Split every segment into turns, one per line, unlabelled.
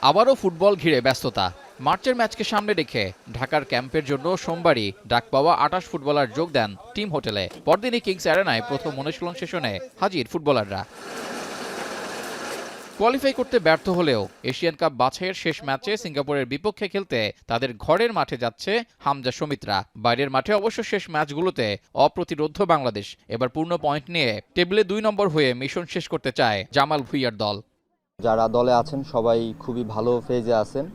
আবারও ফুটবল ঘিরে ব্যস্ততা। মার্চের ম্যাচকে সামনে রেখে ঢাকার ক্যাম্পের জন্য সোমবারই ডাক পাওয়া ২৮ ফুটবলার যোগ দেন টিম হোটেলে। পরদিনই কিংস অ্যারেনায় প্রথম অনুশীলন সেশনে হাজির ফুটবলাররা। কোয়ালিফাই করতে ব্যর্থ হলেও এশিয়ান কাপ বাছাইয়ের শেষ ম্যাচে সিঙ্গাপুরের বিপক্ষে খেলতে তাদের ঘরের মাঠে যাচ্ছে হামজা সমিতরা। বাইরের মাঠে অবশ্য শেষ ম্যাচগুলোতে অপ্রতিরোধ্য বাংলাদেশ। এবার পূর্ণ পয়েন্ট নিয়ে টেবিলে ২ নম্বর হয়ে মিশন শেষ করতে চায় জামাল ভুঁইয়ার দল।
যারা দলে আছেন সবাই খুবই ভালো ফেজে আছেন।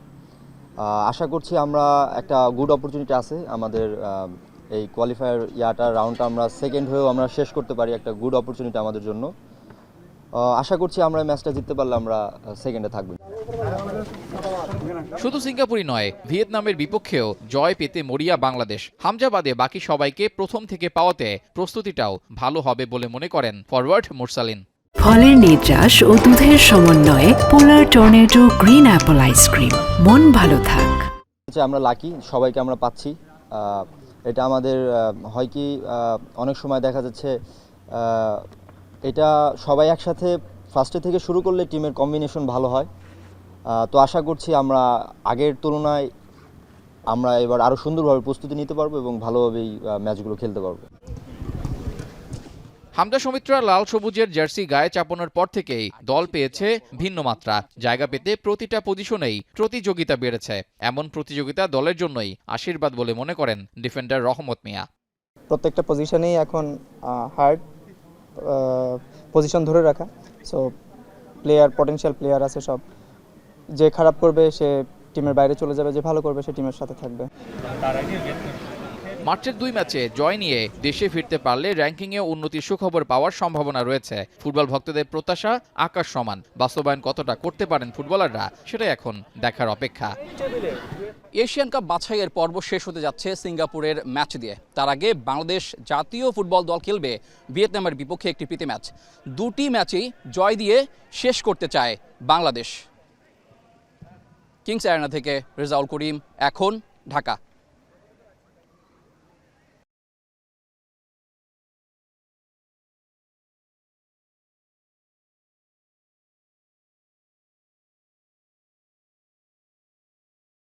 আশা করছি আমরা একটা গুড অপরচুনিটি আছে আমাদের এই কোয়ালিফায়ার রাউন্ডটা আমরা সেকেন্ড হয়েও আমরা শেষ করতে পারি, একটা গুড অপরচুনিটি আমাদের জন্য। আশা করছি আমরা ম্যাচটা জিততে পারলে আমরা সেকেন্ডে থাকব।
শুধু সিঙ্গাপুরই নয়, ভিয়েতনামের বিপক্ষেও জয় পেতে মরিয়া বাংলাদেশ। হামজা বাদে বাকি সবাইকে প্রথম থেকে পাওয়াতে প্রস্তুতিটাও ভালো হবে বলে মনে করেন ফরওয়ার্ড মুরসালিন।
ফলের নির্যাস ও দুধের সমন্বয়ে পোলার টর্নেডো গ্রিন অ্যাপল আইসক্রিম। মন ভালো থাক।
আমরা লাকি, সবাইকে আমরা পাচ্ছি। এটা আমাদের হয় কি অনেক সময় দেখা যাচ্ছে এটা সবাই একসাথে ফার্স্টে থেকে শুরু করলে টিমের কম্বিনেশন ভালো হয়। তো আশা করছি আমরা আগের তুলনায় আমরা এবার আরও সুন্দরভাবে প্রস্তুতি নিতে পারবো এবং ভালোভাবেই ম্যাচগুলো খেলতে পারবো।
হামজা সমিত্রা লাল সবুজের জার্সি গায়ে চাপানোর পর থেকেই দল পেয়েছে ভিন্ন মাত্রা। জায়গা পেতে প্রতিটা পজিশনেই প্রতিযোগিতা বেড়েছে। এমন প্রতিযোগিতা দলের জন্যই আশীর্বাদ বলে মনে করেন ডিফেন্ডার রহমত মিয়া।
প্রত্যেকটা পজিশনেই এখন হার্ড পজিশন ধরে রাখা। সো পটেনশিয়াল প্লেয়ার আছে সব। যে খারাপ করবে সে টিমের বাইরে চলে যাবে, যে ভালো করবে সে টিমের সাথে থাকবে।
মার্চের ২ ম্যাচে জয় নিয়ে দেশে ফিরতে পারলে র্যাঙ্কিংয়ে উন্নতির সুখবর পাওয়ার সম্ভাবনা রয়েছে। ফুটবল ভক্তদের প্রত্যাশা আকাশ সমান। বাস্তবায়ন কতটা করতে পারেন ফুটবলাররা সেটাই এখন দেখার অপেক্ষা। এশিয়ান কাপ বাছাইয়ের পর্ব শেষ হতে যাচ্ছে সিঙ্গাপুরের ম্যাচ দিয়ে। তার আগে বাংলাদেশ জাতীয় ফুটবল দল খেলবে ভিয়েতনামের বিপক্ষে একটি প্রীতি ম্যাচ। দুটি ম্যাচেই জয় দিয়ে শেষ করতে চায় বাংলাদেশ। কিংস অ্যারেনা থেকে রেজাউল করিম, এখন, ঢাকা।